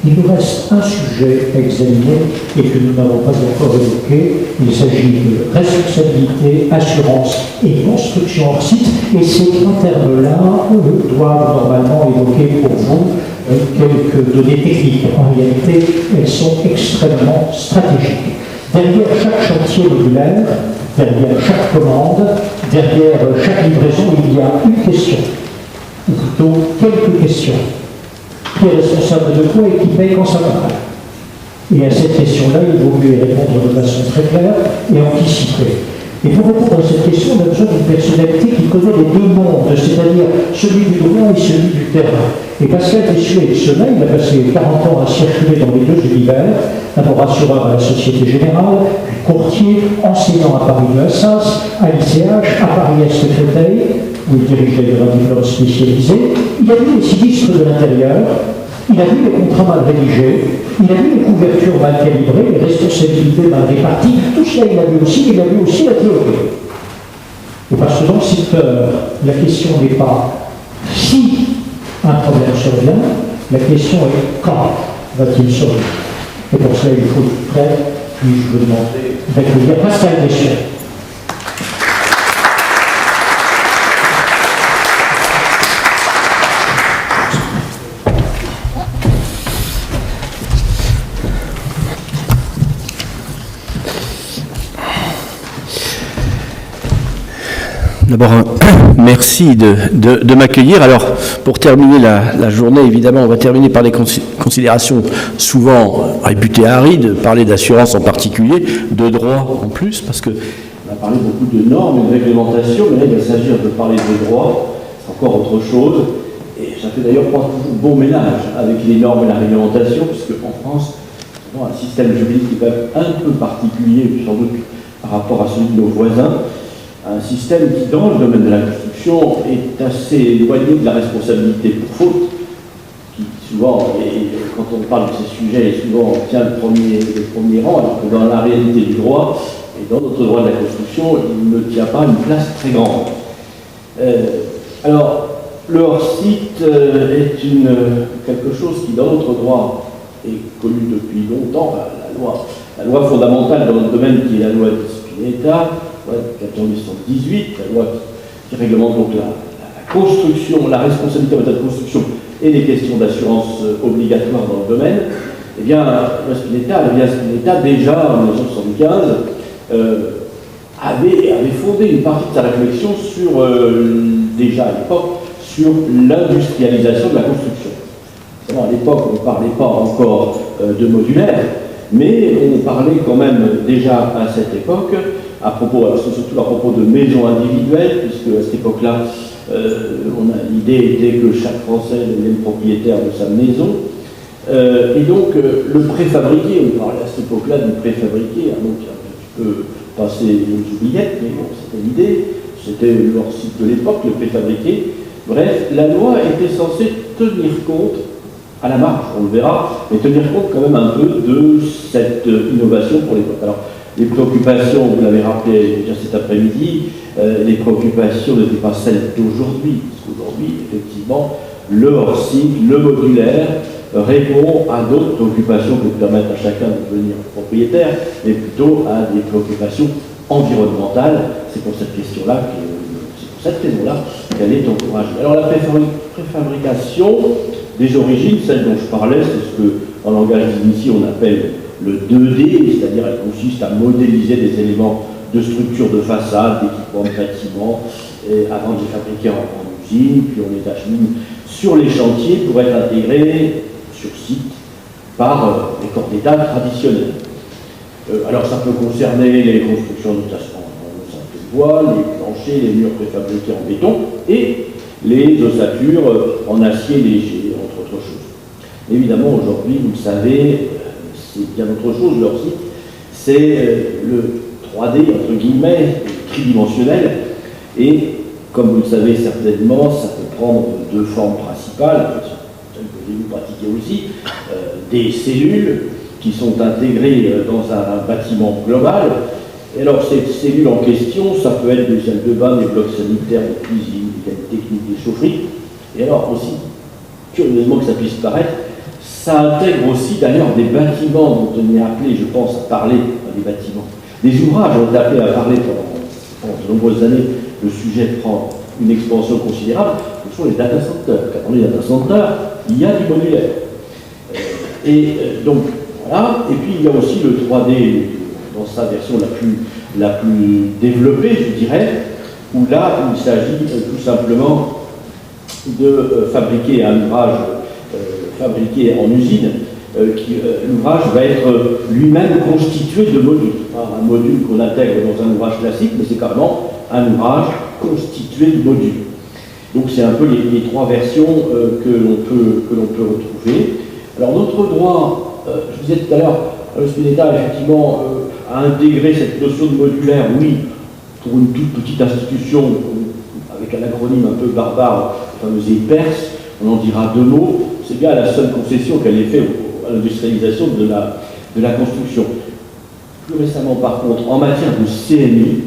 Il nous reste un sujet à examiner et que nous n'avons pas encore évoqué. Il s'agit de responsabilité, assurance et construction hors site. Et ces trois termes-là doivent normalement évoquer pour vous quelques données techniques. En réalité, elles sont extrêmement stratégiques. Derrière chaque chantier modulaire, derrière chaque commande, derrière chaque livraison, il y a une question, ou plutôt quelques questions. Qui est responsable de quoi et qui paye quand ça va mal? Et à cette question-là, il vaut mieux y répondre de façon très claire et anticiper. Et pour répondre à cette question, on a besoin d'une personnalité qui connaît les deux mondes, c'est-à-dire celui du droit et celui du terrain. Et Pascal Tessuet est cela, il a passé 40 ans à circuler dans les deux univers, d'abord assureur à la Société Générale, puis courtier, enseignant à Paris de Assas, à l'ICH, à Paris-Est Créteil, où il dirigeait un diplôme spécialisé. Il a vu les sinistres de l'intérieur, il a vu les contrats mal rédigés, il a vu les couvertures mal calibrées, les responsabilités mal réparties, tout cela il a vu aussi, il a vu aussi la théorie. Et parce que dans le secteur, la question n'est pas si un problème survient, la question est quand va-t-il survenir. Et pour cela il faut être prêt, puis je vous demander d'accueillir Pascal Tessuet. D'abord, merci de m'accueillir. Alors, pour terminer la journée, évidemment, on va terminer par des considérations souvent réputées arides, parler d'assurance en particulier, de droit en plus, parce qu'on a parlé beaucoup de normes et de réglementations, mais là, il va s'agir de parler de droit, c'est encore autre chose. Et ça fait d'ailleurs pas toujours bon ménage avec les normes et la réglementation, puisque en France, on a un système juridique qui est quand même un peu particulier, sans doute par rapport à celui de nos voisins. Un système qui, dans le domaine de la construction, est assez éloigné de la responsabilité pour faute, qui souvent, et quand on parle de ces sujets, souvent tient le premier rang, alors que dans la réalité du droit, et dans notre droit de la construction, il ne tient pas une place très grande. Alors, le hors-site est quelque chose qui, dans notre droit, est connu depuis longtemps. La loi fondamentale dans le domaine qui est la loi Disciplineta, la loi de 1418, la loi qui réglemente donc la construction, la responsabilité en matière de construction et les questions d'assurance obligatoire dans le domaine. Eh bien, la loi Spinetta, déjà en 1975, avait fondé une partie de sa réflexion sur, déjà à l'époque, sur l'industrialisation de la construction. Alors, à l'époque, on ne parlait pas encore de modulaire, mais on parlait quand même déjà à cette époque, à propos, alors c'est surtout à propos de maisons individuelles, puisque à cette époque-là, l'idée était que chaque Français devienne propriétaire de sa maison. Et donc, le préfabriqué, on parlait à cette époque-là du préfabriqué, donc un petit peu passé aux oubliettes, mais bon, c'était l'idée, c'était le hors-site de l'époque, le préfabriqué. Bref, la loi était censée tenir compte, à la marge, on le verra, mais tenir compte quand même un peu de cette innovation pour l'époque. Alors, les préoccupations, vous l'avez rappelé déjà cet après-midi, les préoccupations n'étaient pas celles d'aujourd'hui, parce qu'aujourd'hui, effectivement, le hors-site, le modulaire, répond à d'autres préoccupations qui permettent à chacun de devenir propriétaire, mais plutôt à des préoccupations environnementales. C'est pour cette question-là, c'est pour cette raison-là qu'elle est encouragée. Alors la préfabrication des origines, celle dont je parlais, c'est ce que, en langage d'initié, on appelle le 2D, c'est-à-dire elle consiste à modéliser des éléments de structure de façade, d'équipement de bâtiment, avant de les fabriquer en usine, puis on les achemine sur les chantiers pour être intégrés sur site par les corps d'État traditionnels. Alors ça peut concerner les constructions de simple bois, les planchers, les murs préfabriqués en béton et les ossatures en acier léger, entre autres choses. Évidemment, aujourd'hui, vous le savez, c'est bien autre chose, leur site, c'est le 3D, entre guillemets, tridimensionnel, et comme vous le savez certainement, ça peut prendre deux formes principales, celles que vous pratiquez aussi, des cellules qui sont intégrées dans un bâtiment global. Et alors ces cellules en question, ça peut être des salles de bain, des blocs sanitaires, des cuisines, des techniques, des chaufferies. Et alors aussi, curieusement que ça puisse paraître, Ça intègre aussi d'ailleurs des bâtiments dont on est appelé, je pense, à parler, des bâtiments. Des ouvrages ont été appelés à parler pendant de nombreuses années. Le sujet prend une expansion considérable. Ce sont les data centers. Quand on dit data center, il y a du modulaire. Donc, voilà. Et puis, il y a aussi le 3D dans sa version la plus développée, je dirais, où là, il s'agit tout simplement de fabriquer un ouvrage fabriqué en usine. L'ouvrage va être lui-même constitué de modules. Un module qu'on intègre dans un ouvrage classique, mais c'est carrément un ouvrage constitué de modules. Donc c'est un peu les trois versions que l'on peut retrouver. Alors notre droit, je disais tout à l'heure, le Spinetta effectivement a intégré cette notion de modulaire, oui, pour une toute petite institution, avec un acronyme un peu barbare, la fameuse EPERS, on en dira deux mots, c'est bien la seule concession qu'elle ait faite à l'industrialisation de la construction. Plus récemment, par contre, en matière de CMI,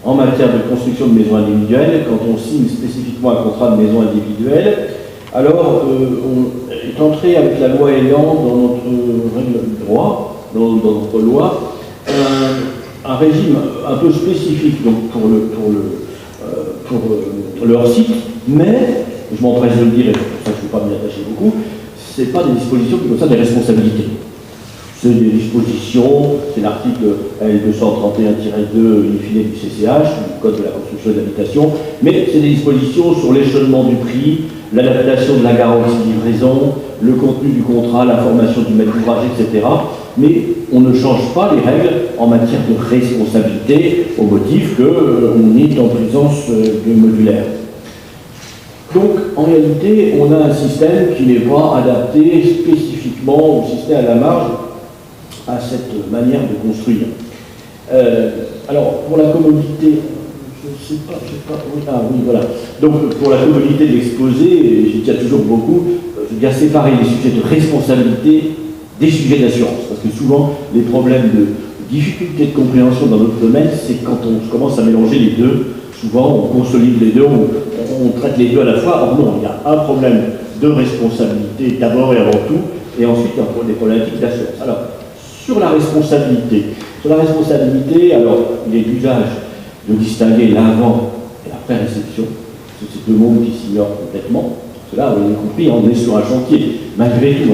en matière de construction de maisons individuelles, quand on signe spécifiquement un contrat de maison individuelle, alors on est entré avec la loi Elan dans notre règle de droit, dans notre loi, un régime un peu spécifique donc pour le hors-site, mais, je m'empresse de le dire, et c'est pour ça que je ne vais pas m'y attacher beaucoup, ce n'est pas des dispositions qui concernent des responsabilités. C'est des dispositions, c'est l'article L231-2 in fine du CCH, du Code de la construction et de l'habitation, mais c'est des dispositions sur l'échelonnement du prix, l'adaptation de la garantie de livraison, le contenu du contrat, la formation du maître d'ouvrage, etc. Mais on ne change pas les règles en matière de responsabilité au motif qu'on est en présence de modulaire. Donc, en réalité, on a un système qui n'est pas adapté spécifiquement, ou si ce n'est à la marge, à cette manière de construire. Alors, pour la commodité, je ne sais pas, ah oui, voilà. Donc, pour la commodité de l'exposé, j'y tiens toujours beaucoup, je veux bien séparer les sujets de responsabilité des sujets d'assurance, parce que souvent, les problèmes de difficulté de compréhension dans notre domaine, c'est quand on commence à mélanger les deux. Souvent, on consolide les deux, on traite les deux à la fois. Or non, il y a un problème de responsabilité d'abord et avant tout, et ensuite des problématiques d'assurance. Alors, sur la responsabilité, alors, il est d'usage de distinguer l'avant et l'après-réception. C'est deux mots qui s'ignorent complètement. Cela, vous l'avez compris, on est sur un chantier, malgré tout.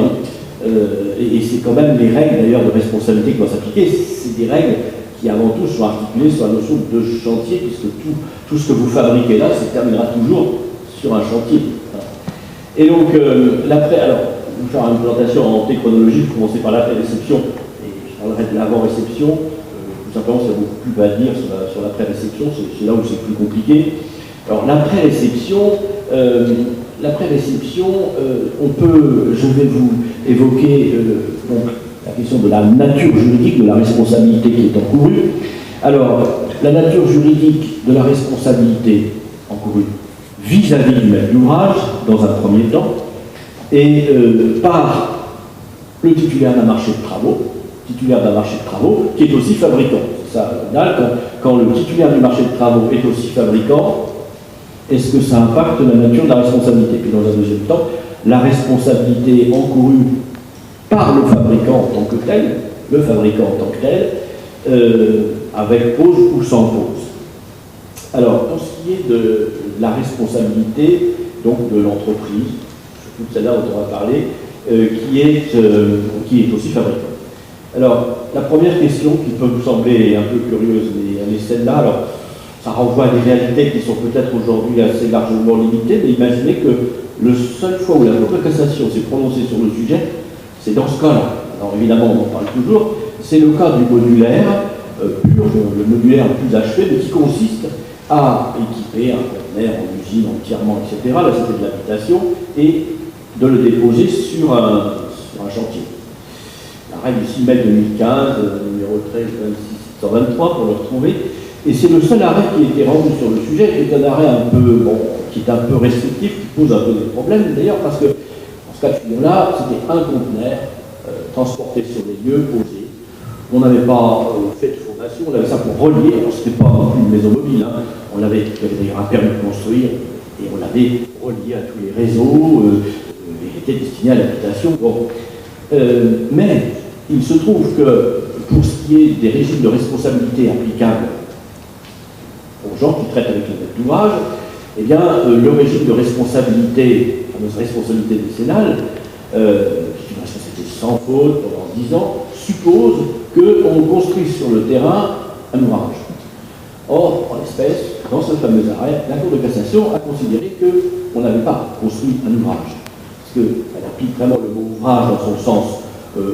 Et c'est quand même les règles, d'ailleurs, de responsabilité qui doivent s'appliquer. C'est des règles qui, avant tout, sont articulées sur la notion de chantier, puisque tout ce que vous fabriquez là, ça terminera toujours sur un chantier. Et donc, alors, je vais faire une présentation en chronologique, je vais commencer par l'après-réception, et je parlerai de l'avant-réception. Tout simplement, ça a beaucoup plus à dire sur l'après-réception, c'est là où c'est plus compliqué. Alors, l'après-réception, je vais vous évoquer donc, la question de la nature juridique de la responsabilité qui est encourue. Alors, la nature juridique de la responsabilité encourue vis-à-vis du maître d'ouvrage, dans un premier temps, et par le titulaire d'un marché de travaux, qui est aussi fabricant. C'est ça, quand le titulaire du marché de travaux est aussi fabricant, est-ce que ça impacte la nature de la responsabilité? Puis dans un deuxième temps, la responsabilité encourue par le fabricant en tant que tel, avec pause ou sans pause. Alors, pour ce qui est de la responsabilité donc de l'entreprise, surtout celle-là dont on va parler, qui est aussi fabricant. Alors, la première question qui peut vous sembler un peu curieuse, mais elle est celle-là. Alors, ça renvoie à des réalités qui sont peut-être aujourd'hui assez largement limitées, mais imaginez que le seul fois où la Cour de cassation s'est prononcée sur le sujet, c'est dans ce cas-là. Alors évidemment, on en parle toujours, c'est le cas du modulaire, le modulaire plus achevé, mais qui consiste à équiper un conteneur en usine entièrement, etc., là c'était de l'habitation, et de le déposer sur un chantier. La règle du 6 mai 2015, numéro 13 26 pour le retrouver. Et c'est le seul arrêt qui a été rendu sur le sujet, qui est un arrêt qui est un peu restrictif, qui pose un peu des problèmes d'ailleurs, parce que dans ce cas de figure-là, c'était un conteneur transporté sur les lieux, posé. On n'avait pas fait de fondation, on avait ça pour relier, alors c'était pas non plus une maison mobile, il y avait d'ailleurs un permis de construire, et on l'avait relié à tous les réseaux, il était destiné à l'habitation. Bon. Mais il se trouve que pour ce qui est des régimes de responsabilité applicables aux gens qui traitent avec les maîtres d'ouvrage, eh bien, le régime de responsabilité, la fameuse responsabilité décennale, qui est une responsabilité sans faute pendant 10 ans, suppose qu'on construise sur le terrain un ouvrage. Or, en l'espèce, dans ce fameux arrêt, la Cour de cassation a considéré qu'on n'avait pas construit un ouvrage. Parce qu'elle applique vraiment le mot ouvrage dans son sens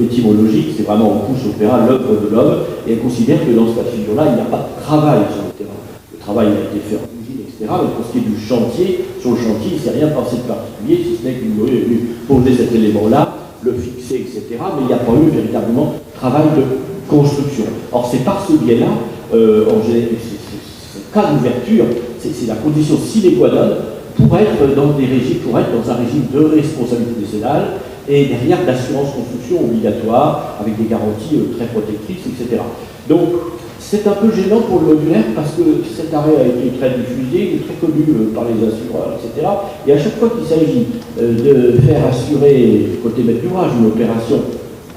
étymologique, c'est vraiment on pousse au terrain l'œuvre de l'homme, et elle considère que dans ce cas de figure-là, il n'y a pas de travail sur le terrain. Le travail a été fait en usine, etc. Mais pour ce qui est du chantier, sur le chantier, il ne s'est rien passé de particulier, si ce n'est qu'une grue est venue poser cet élément-là, le fixer, etc. Mais il n'y a pas eu véritablement travail de construction. Or, c'est par ce biais-là, ce cas d'ouverture, c'est la condition sine qua non pour être dans des régimes, pour être dans un régime de responsabilité décennale et derrière d'assurance construction obligatoire avec des garanties très protectrices, etc. Donc, c'est un peu gênant pour le modulaire parce que cet arrêt a été très diffusé, il est très connu par les assureurs, etc. Et à chaque fois qu'il s'agit de faire assurer, côté maître d'ouvrage, une opération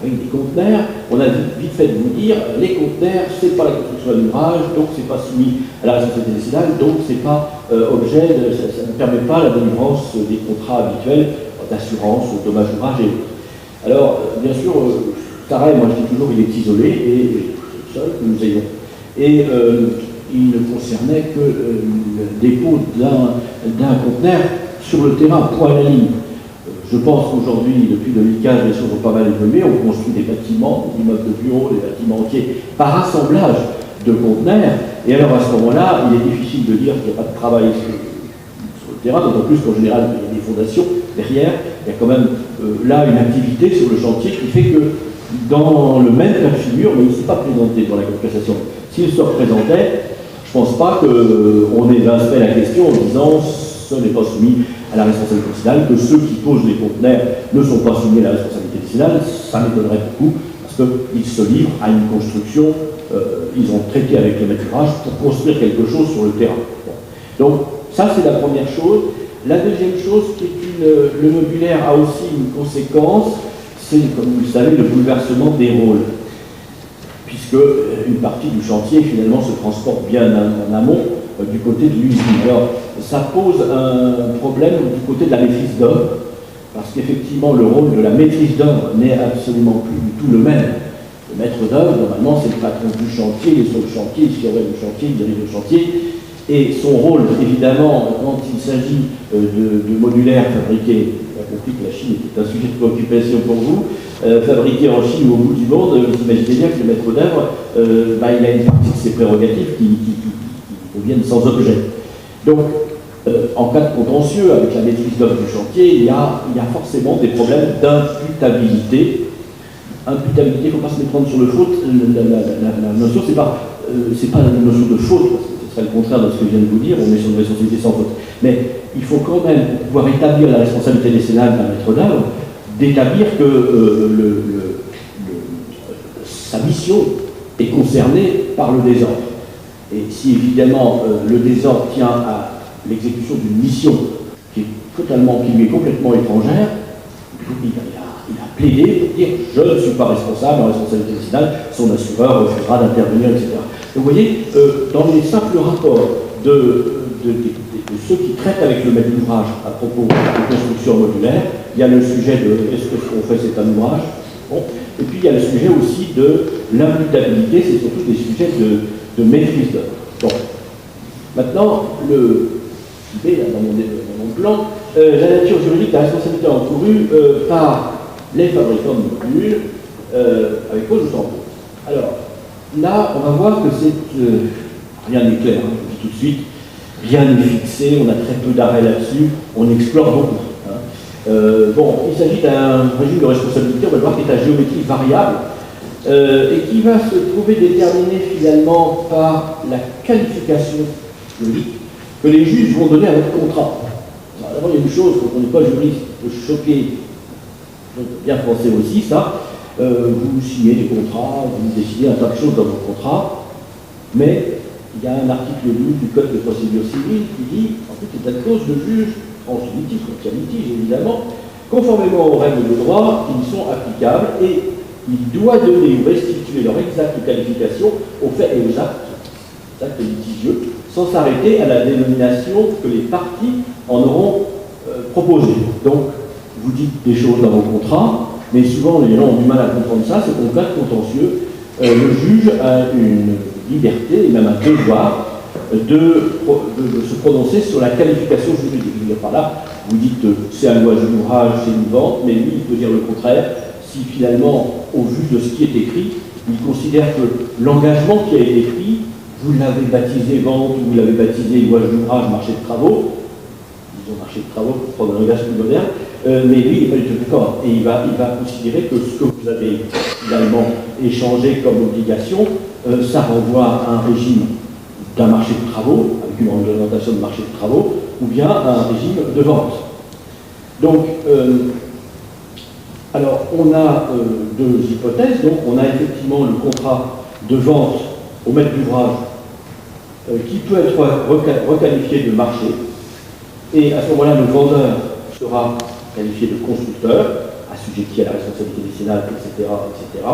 avec des conteneurs, on a vite fait de vous dire les conteneurs, c'est pas la construction d'un ouvrage, donc c'est pas soumis à la responsabilité décennale, donc c'est pas objet, ça ne permet pas la délivrance des contrats habituels d'assurance, dommages ouvragés. Alors, bien sûr, cet arrêt, moi je dis toujours, il est isolé et c'est le seul que nous ayons. Et il ne concernait que le dépôt d'un conteneur sur le terrain, point à la ligne. Je pense qu'aujourd'hui, depuis 2015, les choses ont pas mal évolué. On construit des bâtiments, des immeubles de bureaux, des bâtiments entiers, par assemblage de conteneurs. Et alors, à ce moment-là, il est difficile de dire qu'il n'y a pas de travail sur le terrain, d'autant plus qu'en général, il y a des fondations derrière. Il y a quand même là une activité sur le chantier qui fait que, dans le même cas de figure, mais il ne s'est pas présenté dans la Cour de cassation, s'il se représentait, je ne pense pas qu'on ait fait la question en disant ce n'est pas soumis à la responsabilité décennale, que ceux qui posent les conteneurs ne sont pas soumis à la responsabilité décennale. Ça m'étonnerait beaucoup, parce qu'ils se livrent à une construction, ils ont traité avec le maître d'ouvrage pour construire quelque chose sur le terrain. Bon. Donc, ça c'est la première chose. La deuxième chose, qui est le modulaire a aussi une conséquence, c'est, comme vous le savez, le bouleversement des rôles. Puisque une partie du chantier, finalement, se transporte bien en amont du côté de l'usine. Alors, ça pose un problème du côté de la maîtrise d'œuvre, parce qu'effectivement, le rôle de la maîtrise d'œuvre n'est absolument plus du tout le même. Le maître d'œuvre, normalement, c'est le patron du chantier, il est sur le chantier, il surveille le chantier, il dirige le chantier, et son rôle, évidemment, quand il s'agit de modulaires fabriqués, on a compris que la Chine était un sujet de préoccupation pour vous, fabriqués en Chine ou au bout du monde, vous imaginez bien que le maître d'œuvre, il a une partie de ses prérogatives qui deviennent sans objet. Donc, en cas de contentieux avec la maîtrise d'œuvre du chantier, il y a forcément des problèmes d'imputabilité. Imputabilité, il ne faut pas se méprendre sur le faute. La notion, c'est pas la notion de faute, parce que ce serait le contraire de ce que je viens de vous dire, on est sur une responsabilité sans faute. Mais il faut quand même, pour pouvoir établir la responsabilité décennale d'un maître d'œuvre, d'établir que sa mission est concernée par le désordre. Et si évidemment le désordre tient à l'exécution d'une mission qui lui est complètement étrangère, il a plaidé pour dire je ne suis pas responsable en responsabilité décennale, son assureur refusera d'intervenir, etc. Donc vous voyez, dans les simples rapports de ceux qui traitent avec le maître d'ouvrage à propos de construction modulaire, il y a le sujet de est-ce que ce qu'on fait c'est un ouvrage, bon. Et puis il y a le sujet aussi de l'imputabilité, c'est surtout des sujets de maîtrise d'œuvre. Bon. Maintenant, l'idée dans mon plan, la nature juridique de la responsabilité encourue par les fabricants de modules, avec quoi je t'en pose. Alors, là, on va voir que c'est rien n'est clair, hein, je dis tout de suite, rien n'est fixé, on a très peu d'arrêts là-dessus, on explore beaucoup. Hein. Bon, il s'agit d'un régime de responsabilité, on va voir, qui est à géométrie variable, et qui va se trouver déterminé finalement par la qualification juridique que les juges vont donner à votre contrat. D'abord, il y a une chose, quand on n'est pas juriste, peut choquer, bien français aussi, ça, vous signez des contrats, vous décidez un tas de choses dans vos contrats, mais il y a un article 12 du Code de procédure civile qui dit, en fait, c'est à cause de juge, tranche litige, contre litige, évidemment, conformément aux règles de droit qui y sont applicables, et il doit donner ou restituer leur exacte qualification aux faits et aux actes litigieux, sans s'arrêter à la dénomination que les parties en auront proposée. Donc, vous dites des choses dans vos contrats, mais souvent les gens ont du mal à comprendre ça, c'est qu'en cas de contentieux, le juge a une liberté et même un devoir de se prononcer sur la qualification juridique. Je veux dire par là, vous dites c'est un louage d'ouvrage, c'est une vente, mais lui il peut dire le contraire, si finalement, au vu de ce qui est écrit, il considère que l'engagement qui a été pris, vous l'avez baptisé vente ou vous l'avez baptisé louage d'ouvrage, marché de travaux, disons marché de travaux pour prendre un langage plus moderne, mais lui il n'est pas du tout d'accord. Et il va considérer que ce que vous avez finalement échangé comme obligation, ça renvoie à un régime d'un marché de travaux, avec une réglementation de marché de travaux, ou bien à un régime de vente. Donc, alors, on a deux hypothèses. Donc, on a effectivement le contrat de vente au maître d'ouvrage qui peut être requalifié de marché. Et à ce moment-là, le vendeur sera qualifié de constructeur, assujetti à la responsabilité décennale, etc., etc.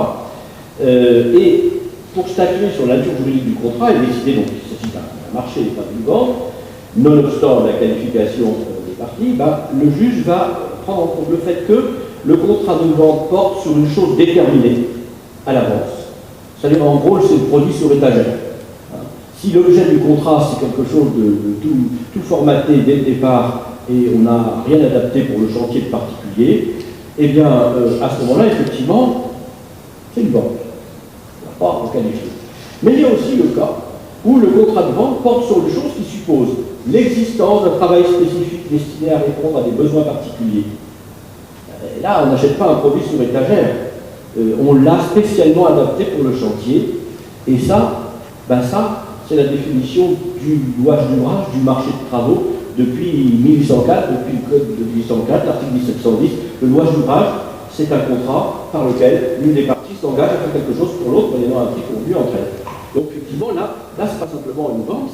Et pour statuer sur la nature juridique du contrat et décider donc qu'il s'agit d'un marché et pas d'une vente, nonobstant la qualification des parties, le juge va prendre en compte le fait que le contrat de vente porte sur une chose déterminée à l'avance. C'est-à-dire, en gros, c'est le produit sur étagère. Si l'objet du contrat, c'est quelque chose de tout formaté dès le départ et on n'a rien adapté pour le chantier de particulier, eh bien, à ce moment-là, effectivement, c'est une vente. On ne va pas requalifier. Mais il y a aussi le cas où le contrat de vente porte sur une chose qui suppose l'existence d'un travail spécifique destiné à répondre à des besoins particuliers. Et là, on n'achète pas un produit sur étagère. On l'a spécialement adapté pour le chantier. Et ça, c'est la définition du louage d'ouvrage du marché de travaux depuis 1804, depuis le code de 1804, l'article 1710. Le louage d'ouvrage, c'est un contrat par lequel l'une des parties s'engage à faire quelque chose pour l'autre, moyennant un prix convenu entre elles. Donc effectivement, là c'est pas simplement une vente,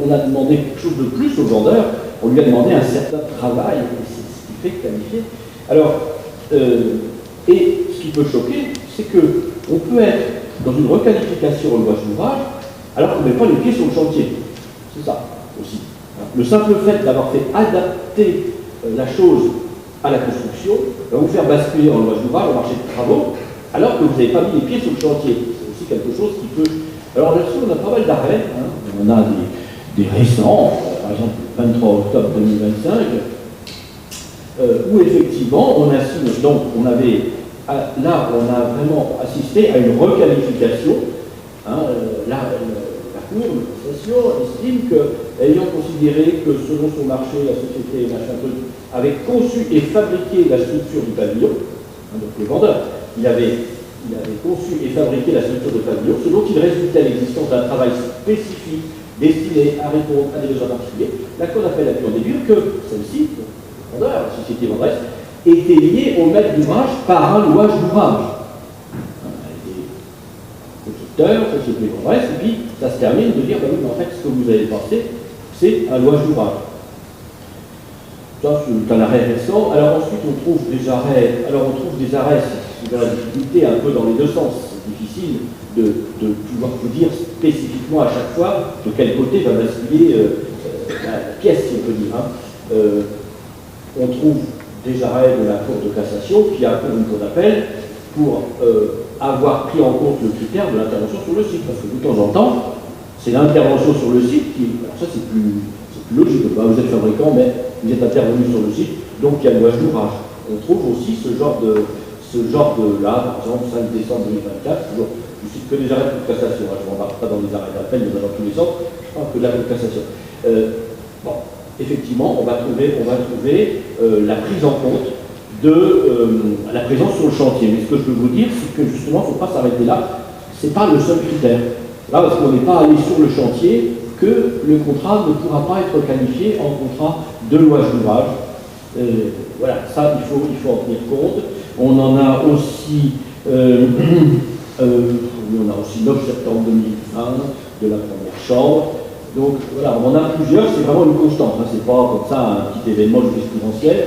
on a demandé quelque chose de plus au vendeur, on lui a demandé un certain travail, et c'est ce qui fait qualifier. Alors, et ce qui peut choquer, c'est qu'on peut être dans une requalification au louage d'ouvrage, alors qu'on ne met pas les pieds sur le chantier. C'est ça aussi. Le simple fait d'avoir fait adapter la chose à la construction va vous faire basculer en louage d'ouvrage, au marché de travaux, alors que vous n'avez pas mis les pieds sur le chantier. C'est aussi quelque chose qui peut... Alors là-dessus, on a pas mal d'arrêts. On a des récents, par exemple le 23 octobre 2025, où effectivement, on assigne, donc on avait... Là, on a vraiment assisté à une requalification. La Cour de cassation estime qu'ayant considéré que selon son marché, la société avait conçu et fabriqué la structure du pavillon, donc le vendeur, il avait conçu et fabriqué la structure de pavillon, ce dont il résultait l'existence d'un travail spécifique destiné à répondre à des besoins particuliers. La Cour d'appel a pu en déduire que celle-ci, le vendeur, la société vendresse, était liée au maître d'ouvrage par un louage d'ouvrage. Société vendresse, et puis ça se termine de dire, oui, mais en fait, ce que vous avez pensé, c'est un louage d'ouvrage. Ça, c'est un arrêt récent. Alors ensuite, on trouve des arrêts, c'est la difficulté un peu dans les deux sens. C'est difficile de pouvoir vous dire spécifiquement à chaque fois de quel côté va basculer la pièce, si on peut dire. On trouve des arrêts de la Cour de cassation qui a une cour d'appel pour avoir pris en compte le critère de l'intervention sur le site. Parce que de temps en temps, c'est l'intervention sur le site qui... Alors ça, c'est plus logique. Vous êtes fabricant, mais vous êtes intervenu sur le site, donc il y a le louage d'ouvrage. On trouve aussi ce genre de là, par exemple, 5 décembre 2024, toujours, je cite que des arrêts de cassation. Je ne m'embarque pas dans les arrêts d'appel, mais dans tous les sens, je parle que de la cassation. Effectivement, on va trouver la prise en compte de la présence sur le chantier. Mais ce que je veux vous dire, c'est que justement, il ne faut pas s'arrêter là. Ce n'est pas le seul critère. Là, parce qu'on n'est pas allé sur le chantier, que le contrat ne pourra pas être qualifié en contrat de louage d'ouvrage. Voilà, ça, il faut en tenir compte. On en a aussi, on a aussi 9 septembre 2020 de la première chambre. Donc voilà, on en a plusieurs, c'est vraiment une constante. C'est pas comme ça un petit événement jurisprudentiel.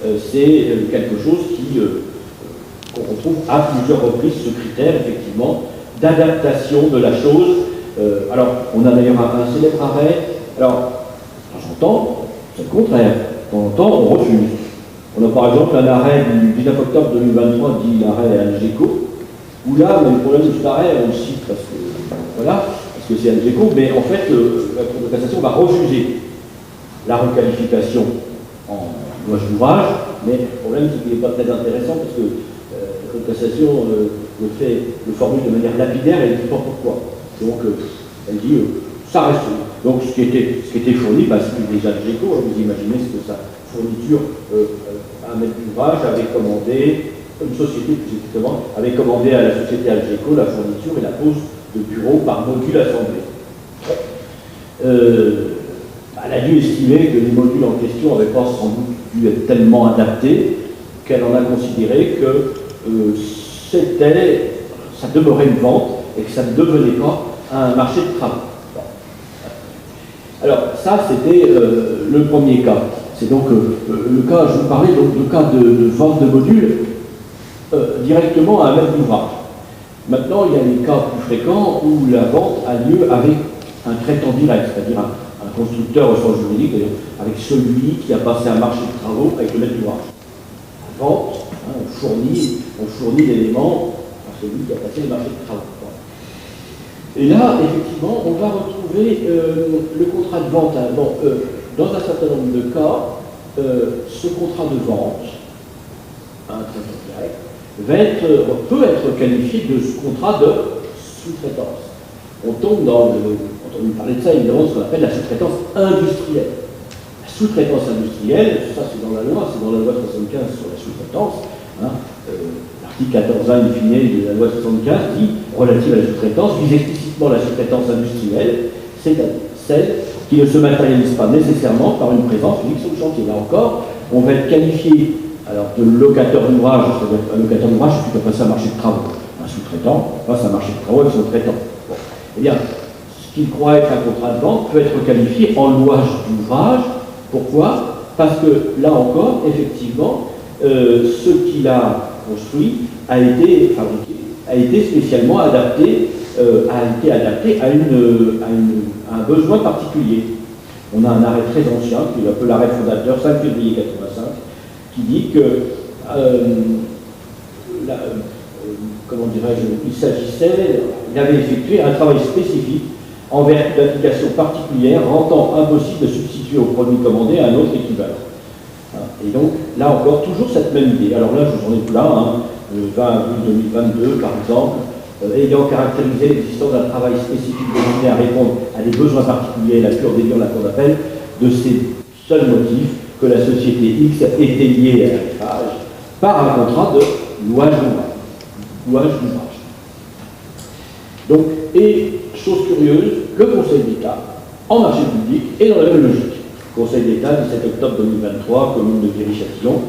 c'est quelque chose qu'on retrouve à plusieurs reprises, ce critère, effectivement, d'adaptation de la chose. Alors, on a d'ailleurs un célèbre arrêt. Alors, de temps en temps, c'est le contraire. De temps en temps, on refuse. On a par exemple un arrêt du 19 octobre 2023, dit l'arrêt Algeco, où là, mais le problème de cet arrêt, on le cite parce que c'est Algeco, mais en fait, la Cour de cassation va refuser la requalification en louage d'ouvrage, mais le problème, c'est qu'il n'est pas très intéressant parce que la Cour de cassation le formule de manière lapidaire et elle ne dit pas pourquoi. Donc, elle dit, ça reste. Donc, ce qui était fourni, c'était déjà Algeco, vous imaginez ce que sa fourniture, un maître d'ouvrage avait commandé, une société plus exactement, avait commandé à la société Algeco la fourniture et la pose de bureaux par module assemblé. Elle a dû estimer que les modules en question n'avaient pas sans doute dû être tellement adaptés qu'elle en a considéré que ça demeurait une vente et que ça ne devenait pas un marché de travaux. Alors ça c'était le premier cas. C'est donc le cas, je vous parlais donc le cas de vente de modules directement à un maître d'ouvrage. Maintenant il y a les cas plus fréquents où la vente a lieu avec un traitant direct, c'est-à-dire un constructeur au sens juridique, avec celui qui a passé un marché de travaux avec le maître d'ouvrage. La vente, on fournit l'élément à celui qui a passé le marché de travaux. Et là, effectivement, on va retrouver le contrat de vente. Dans un certain nombre de cas, ce contrat de vente, un traitant direct, peut être qualifié de contrat de sous-traitance. On tombe dans on entend parler de ça, évidemment, ce qu'on appelle la sous-traitance industrielle. La sous-traitance industrielle, ça c'est dans la loi 75 sur la sous-traitance. L'article 14.1 de la loi 75 dit, relative à la sous-traitance, vise explicitement la sous-traitance industrielle, c'est-à-dire celle qui ne se matérialise pas nécessairement par une présence unique sur le chantier. Là encore, on va être qualifié de locateur d'ouvrage, c'est-à-dire un locateur d'ouvrage, c'est plutôt passer un marché de travaux. Un sous-traitant passe un marché de travaux avec son traitant. Bon. Eh bien, ce qu'il croit être un contrat de vente peut être qualifié en louage d'ouvrage. Pourquoi? Parce que là encore, effectivement, ce qu'il a construit a été fabriqué, a été spécialement adapté, à un besoin particulier. On a un arrêt très ancien, qui est un peu l'arrêt fondateur, 5 février 85, qui dit que, il avait effectué un travail spécifique en vertu d'application particulière, rendant impossible de substituer au produit commandé un autre équivalent. Et donc, là encore, toujours cette même idée. Alors là, je vous en ai plein, le 20 avril 2022, par exemple, ayant caractérisé l'existence d'un travail spécifique destiné à répondre à des besoins particuliers, la pure déduire la cour d'appel de ces seuls motifs que la société X était liée à l'ouvrage par un contrat de louage d'ouvrage. Donc, et chose curieuse, le Conseil d'État, en marché public, est dans la même logique. Conseil d'État, 17 octobre 2023, commune de Viry-Châtillon,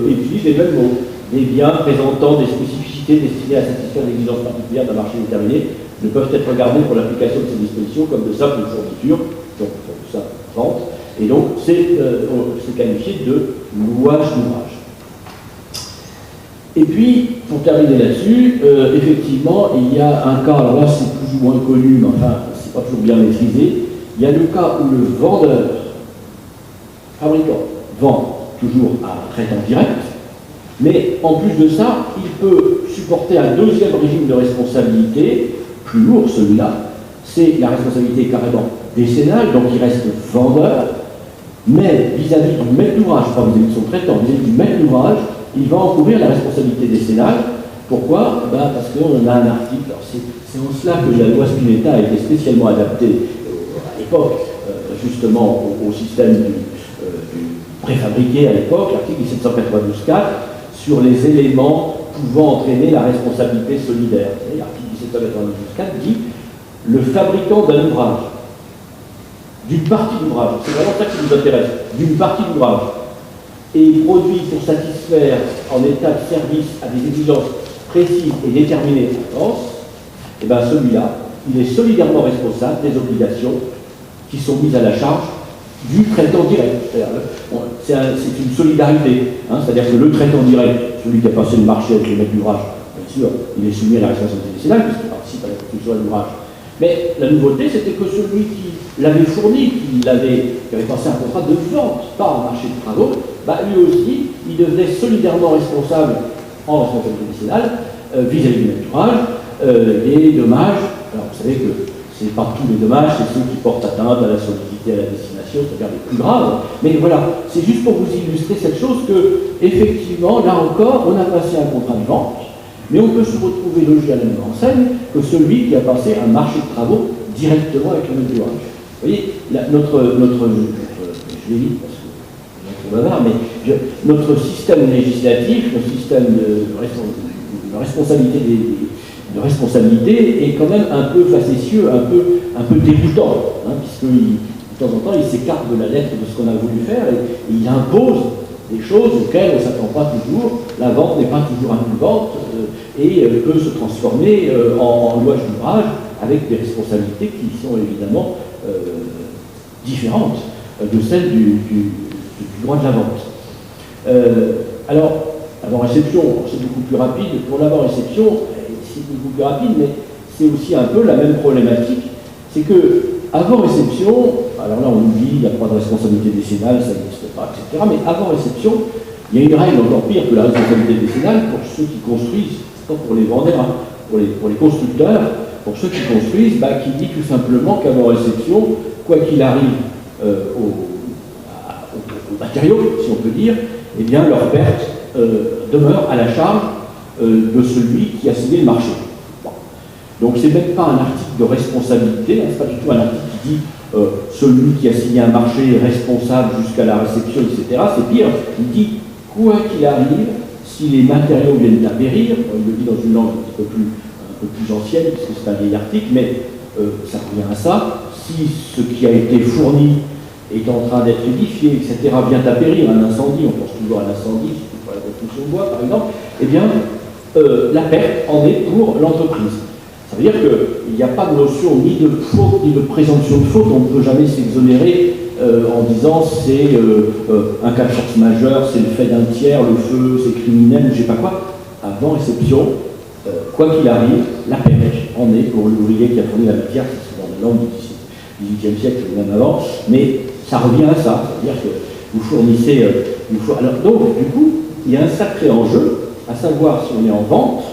utilise les mêmes mots. Des biens présentant des spécificités destinées à satisfaire l'exigence particulière d'un marché déterminé ne peuvent être regardés pour l'application de ces dispositions comme de simples fournitures, donc de simples ventes, et donc c'est qualifié de louage d'ouvrage. Et puis, pour terminer là-dessus, effectivement, il y a un cas, alors là c'est plus ou moins connu, mais enfin, c'est pas toujours bien maîtrisé, il y a le cas où le vendeur, fabricant, vend toujours à un traitant direct, mais en plus de ça, il peut supporter un deuxième régime de responsabilité, plus lourd celui-là, c'est la responsabilité carrément décennale, donc il reste vendeur, mais vis-à-vis du maître d'ouvrage, pas vis-à-vis de son traitant, vis-à-vis du maître d'ouvrage, il va encourir la responsabilité décennale. Pourquoi? Parce qu'on a un article, c'est en cela que la loi Spinetta a été spécialement adaptée à l'époque, justement au système du préfabriqué à l'époque, l'article 1792-4, sur les éléments pouvant entraîner la responsabilité solidaire. L'article 1792-4 dit le fabricant d'un ouvrage, d'une partie d'ouvrage, c'est vraiment ça qui nous intéresse, d'une partie d'ouvrage, et produit pour satisfaire en état de service à des exigences précises et déterminées en France, et celui-là, il est solidairement responsable des obligations qui sont mises à la charge du traitant direct. C'est une solidarité, hein, c'est-à-dire que le traitant direct, celui qui a passé le marché avec le maître d'ouvrage, bien sûr, il est soumis à la responsabilité décennale puisqu'il participe à la construction de l'ouvrage. Mais la nouveauté, c'était que celui qui l'avait fourni, qui avait passé un contrat de vente, pas un marché de travaux, bah, lui aussi, il devenait solidairement responsable en responsabilité décennale vis-à-vis du maître d'ouvrage des dommages. Alors vous savez que c'est pas tous les dommages, c'est ceux qui portent atteinte à la solidité, à la destination, c'est-à-dire les plus graves. Mais voilà, c'est juste pour vous illustrer cette chose que, effectivement, là encore, on a passé un contrat de vente, mais on peut se retrouver logé à la même enseigne que celui qui a passé un marché de travaux directement avec le maître d'ouvrage. Vous voyez, je vais vite parce que je suis trop bavard, mais notre système législatif, notre système de responsabilité est quand même un peu facétieux, un peu déroutant, hein, puisque de temps en temps il s'écarte de la lettre de ce qu'on a voulu faire et il impose des choses auxquelles on ne s'attend pas toujours. La vente n'est pas toujours inculpante et peut se transformer en loi d'ouvrage avec des responsabilités qui sont évidemment différentes de celles du droit de la vente. Alors, avant-réception, c'est beaucoup plus rapide. Pour l'avant-réception, c'est beaucoup plus rapide, mais c'est aussi un peu la même problématique. C'est que, avant-réception, alors là on oublie, il n'y a pas de responsabilité décennale, ça n'existe pas, etc. Mais avant-réception, il y a une règle encore pire que la responsabilité décennale pour ceux qui construisent, pas pour les vendeurs, hein, pour les constructeurs, pour ceux qui construisent, qui dit tout simplement qu'avant-réception, quoi qu'il arrive aux matériaux, si on peut dire, eh bien leur perte demeure à la charge de celui qui a signé le marché. Bon. Donc c'est même pas un article de responsabilité, hein, c'est pas du tout un article qui dit celui qui a signé un marché est responsable jusqu'à la réception, etc. C'est pire, il dit quoi qu'il arrive, si les matériaux viennent à périr, il le dit dans une langue un peu plus ancienne, puisque c'est un vieil article, mais ça revient à ça, si ce qui a été fourni est en train d'être édifié, etc., vient à périr, un incendie, on pense toujours à l'incendie, pour la construction de bois par exemple, eh bien, la perte en est pour l'entreprise. Ça veut dire qu'il n'y a pas de notion ni de faute, ni de présomption de faute, on ne peut jamais s'exonérer en disant c'est un cas de force majeure, c'est le fait d'un tiers, le feu, c'est criminel, je ne sais pas quoi. Avant réception, quoi qu'il arrive, la perte en est pour l'ouvrier qui a fourni la matière, c'est dans la langue du XVIIIe siècle, même avant, mais ça revient à ça, c'est-à-dire que vous fournissez... Alors, donc, du coup, il y a un sacré enjeu, à savoir si on est en vente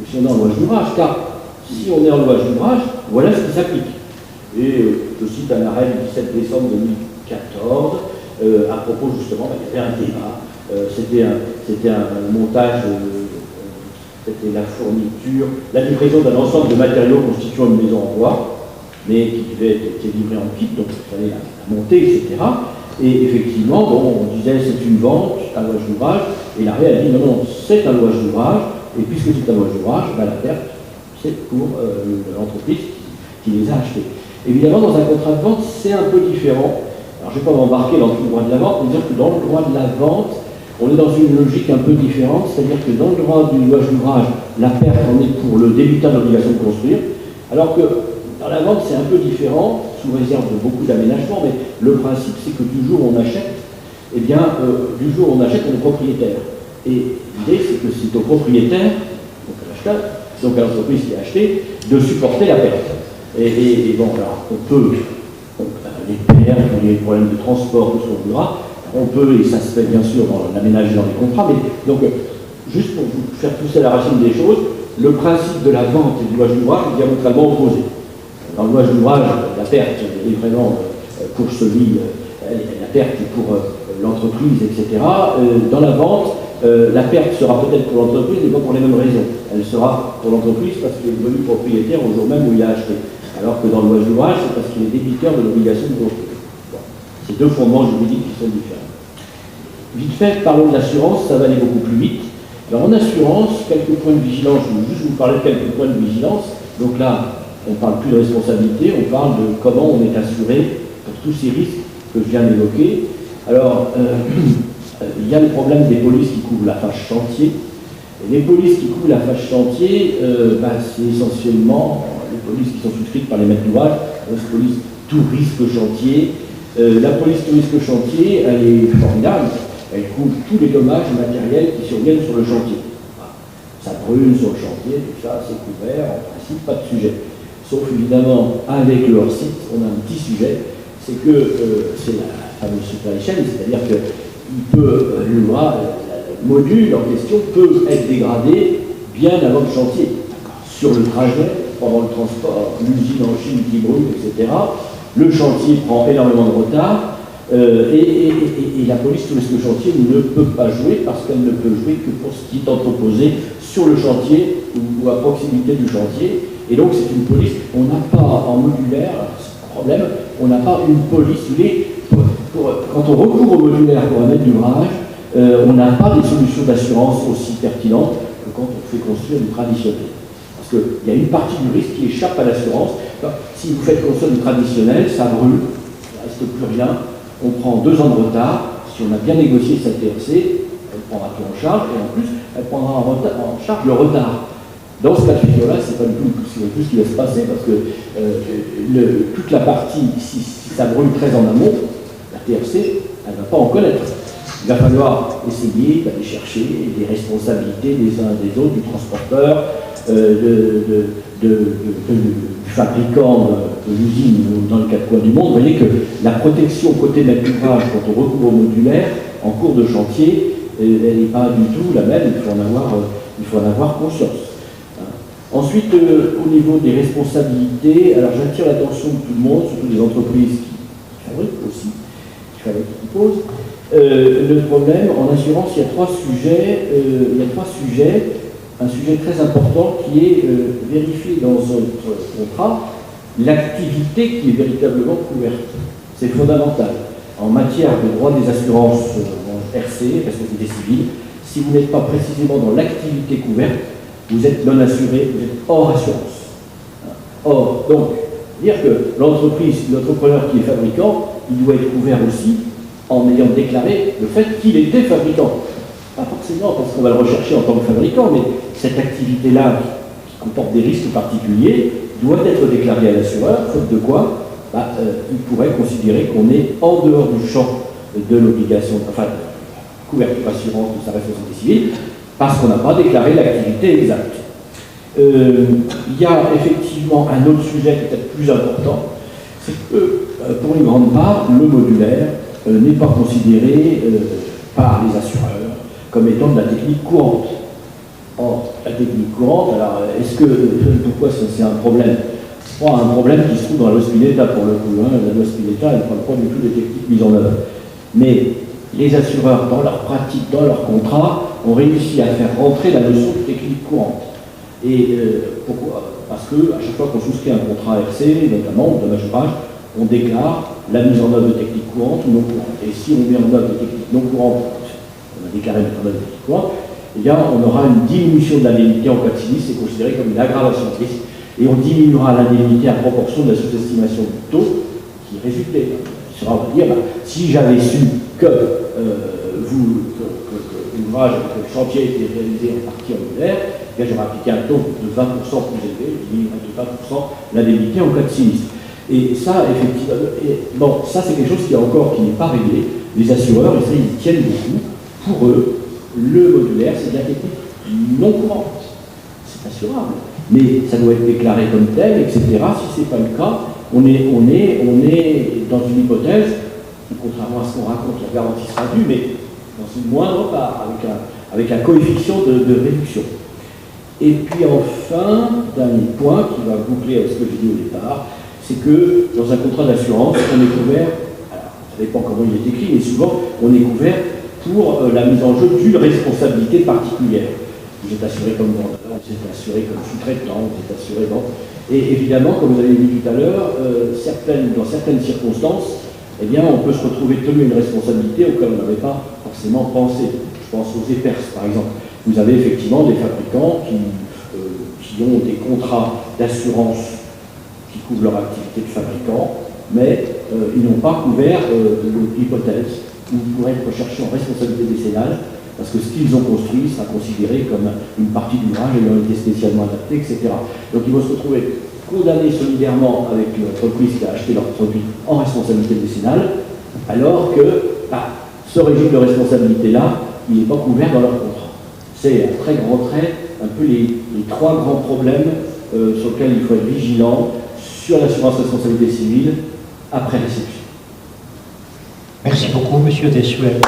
ou si on est en louage d'ouvrage, car si on est en louage d'ouvrage, voilà ce qui s'applique. Et je cite un arrêt du 17 décembre 2014, à propos justement, il y avait un débat, c'était un montage, c'était la fourniture, la livraison d'un ensemble de matériaux constituant une maison en bois, mais qui devait être livré en kit, donc il fallait la monter, etc. Et effectivement, on disait c'est une vente, un louage d'ouvrage, et l'arrêt a dit non, c'est un louage d'ouvrage, et puisque c'est un louage d'ouvrage, la perte, c'est pour l'entreprise qui les a achetés. Évidemment, dans un contrat de vente, c'est un peu différent. Alors, je ne vais pas m'embarquer dans tout le droit de la vente, mais dire que dans le droit de la vente, on est dans une logique un peu différente, c'est-à-dire que dans le droit du louage d'ouvrage, la perte en est pour le débiteur de l'obligation de construire, alors que dans la vente, c'est un peu différent, sous réserve de beaucoup d'aménagements, mais le principe, c'est que du jour où on achète, eh bien, du jour où on achète, on est propriétaire. Et l'idée, c'est que c'est au propriétaire, donc à l'acheteur, donc à l'entreprise qui a acheté, de supporter la perte. Et bon, alors, on peut, les pertes, les problèmes de transport, tout ce qu'on voudra, on peut, et ça se fait bien sûr dans l'aménagement dans les contrats, mais donc, juste pour vous faire pousser à la racine des choses, le principe de la vente et du louage d'ouvrage est diamétralement opposé. Dans le louage d'ouvrage, la perte est vraiment pour celui, la perte est pour l'entreprise, etc. Dans la vente, la perte sera peut-être pour l'entreprise, mais pas pour les mêmes raisons. Elle sera pour l'entreprise parce qu'il est devenu propriétaire au jour même où il a acheté. Alors que dans le louage d'ouvrage, c'est parce qu'il est débiteur de l'obligation de construire. Bon. C'est deux fondements juridiques qui sont différents. Vite fait, parlons de l'assurance, ça va aller beaucoup plus vite. Alors en assurance, quelques points de vigilance, je vais juste vous parler de quelques points de vigilance. Donc là, on ne parle plus de responsabilité, on parle de comment on est assuré pour tous ces risques que je viens d'évoquer. Alors, il y a le problème des polices qui couvrent la fâche chantier. Et les polices qui couvrent la fâche chantier, c'est essentiellement les polices qui sont souscrites par les maîtres d'ouvrage, les polices tout risque chantier, La police tout risque chantier, elle est formidable, elle couvre tous les dommages matériels qui surviennent sur le chantier. Ça brûle sur le chantier, tout ça, c'est couvert, en principe, pas de sujet. Sauf évidemment, avec le hors-site, on a un petit sujet, c'est que c'est la fameuse supply chain, c'est-à-dire que le module en question peut être dégradé bien avant le chantier. Sur le trajet, pendant le transport, l'usine en Chine qui brûle, etc. Le chantier prend énormément de retard et la police tout risque chantier ne peut pas jouer parce qu'elle ne peut jouer que pour ce qui est entreposé sur le chantier ou à proximité du chantier. Et donc c'est une police, on n'a pas en modulaire, c'est un problème, on n'a pas une police, quand on recourt au modulaire pour un aide d'ouvrage, on n'a pas des solutions d'assurance aussi pertinentes que quand on fait construire du traditionnel. Parce qu'il y a une partie du risque qui échappe à l'assurance. Si vous faites construire du traditionnel, ça brûle, il ne reste plus rien, on prend 2 ans de retard, si on a bien négocié sa TRC, elle prendra tout en charge, et en plus, elle prendra en charge le retard. Dans ce cas de figure-là, c'est pas du tout ce qui va se passer, parce que toute la partie, si ça brûle très en amont, la TRC, elle ne va pas en connaître. Il va falloir essayer d'aller chercher des responsabilités des uns et des autres, du transporteur, du fabricant de l'usine dans le quatre coins du monde. Vous voyez que la protection côté maître d'ouvrage, quand on recourt au modulaire, en cours de chantier, elle n'est pas du tout la même, il faut en avoir conscience. Ensuite, au niveau des responsabilités, alors j'attire l'attention de tout le monde, surtout des entreprises qui fabriquent aussi, qui posent. Le problème, en assurance, il y a 3 sujets. Un sujet très important qui est vérifier dans notre contrat l'activité qui est véritablement couverte. C'est fondamental. En matière de droit des assurances RC, responsabilité civile, si vous n'êtes pas précisément dans l'activité couverte, vous êtes non assuré, vous êtes hors assurance. Or, donc, dire que l'entrepreneur qui est fabricant, il doit être couvert aussi en ayant déclaré le fait qu'il était fabricant. Pas forcément parce qu'on va le rechercher en tant que fabricant, mais cette activité-là, qui comporte des risques particuliers, doit être déclarée à l'assureur, faute de quoi il pourrait considérer qu'on est en dehors du champ de l'obligation, couverture assurance de sa responsabilité civile, parce qu'on n'a pas déclaré l'activité exacte. Il y a effectivement un autre sujet peut-être plus important, c'est que pour une grande part, le modulaire n'est pas considéré par les assureurs comme étant de la technique courante. Or, la technique courante, alors pourquoi c'est un problème? C'est pas un problème qui se trouve dans la loi Spinetta pour le coup. La loi Spinetta, elle ne parle pas du tout des techniques mises en œuvre. Mais les assureurs, dans leur pratique, dans leur contrat, ont réussi à faire rentrer la notion de technique courante. Et pourquoi? Parce qu'à chaque fois qu'on souscrit un contrat RC, notamment, de dommage, on déclare la mise en œuvre de techniques courantes ou non courantes. Et si on met en œuvre de techniques non courantes, on a déclaré mettre en œuvre de techniques courantes, eh bien, on aura une diminution de l'indemnité en cas de sinistre, c'est considéré comme une aggravation de risque, et on diminuera l'indemnité à proportion de la sous-estimation du taux qui résultait. On va dire, si j'avais su que l'ouvrage, que le chantier était réalisé en partie en modulaire, eh j'aurais appliqué un taux de 20% plus élevé, je diminuerais de 20% l'indemnité en cas de sinistre. Et ça, effectivement, ça c'est quelque chose qui n'est pas réglé. Les assureurs, ils tiennent beaucoup. Pour eux, le modulaire, c'est de la technique non courante. C'est assurable. Mais ça doit être déclaré comme tel, etc. Si ce n'est pas le cas, on est dans une hypothèse, contrairement à ce qu'on raconte, la garantie sera due, mais dans une moindre part, avec un coefficient de réduction. Et puis enfin, dernier point qui va boucler avec ce que j'ai dit au départ, c'est que dans un contrat d'assurance, on est couvert, alors ça dépend comment il est écrit, mais souvent on est couvert pour la mise en jeu d'une responsabilité particulière. Vous êtes assuré comme vendeur, vous êtes assuré comme sous-traitant, vous êtes assuré dans... Et évidemment, comme vous avez dit tout à l'heure, dans certaines circonstances, eh bien, on peut se retrouver tenu à une responsabilité auquel on n'avait pas forcément pensé. Je pense aux EPERS, par exemple. Vous avez effectivement des fabricants qui ont des contrats d'assurance qui couvrent leur activité de fabricant, mais ils n'ont pas couvert l'hypothèse où ils pourraient être recherchés en responsabilité décennale, parce que ce qu'ils ont construit sera considéré comme une partie d'ouvrage ayant été spécialement adaptée, etc. Donc ils vont se retrouver condamnés solidairement avec l'entreprise qui a acheté leur produit en responsabilité décennale, alors que ce régime de responsabilité-là, il n'est pas couvert dans leur contrat. C'est à très grand trait un peu les trois grands problèmes sur lesquels il faut être vigilant sur l'assurance responsabilité civile après réception. Merci beaucoup, Monsieur Dessuel.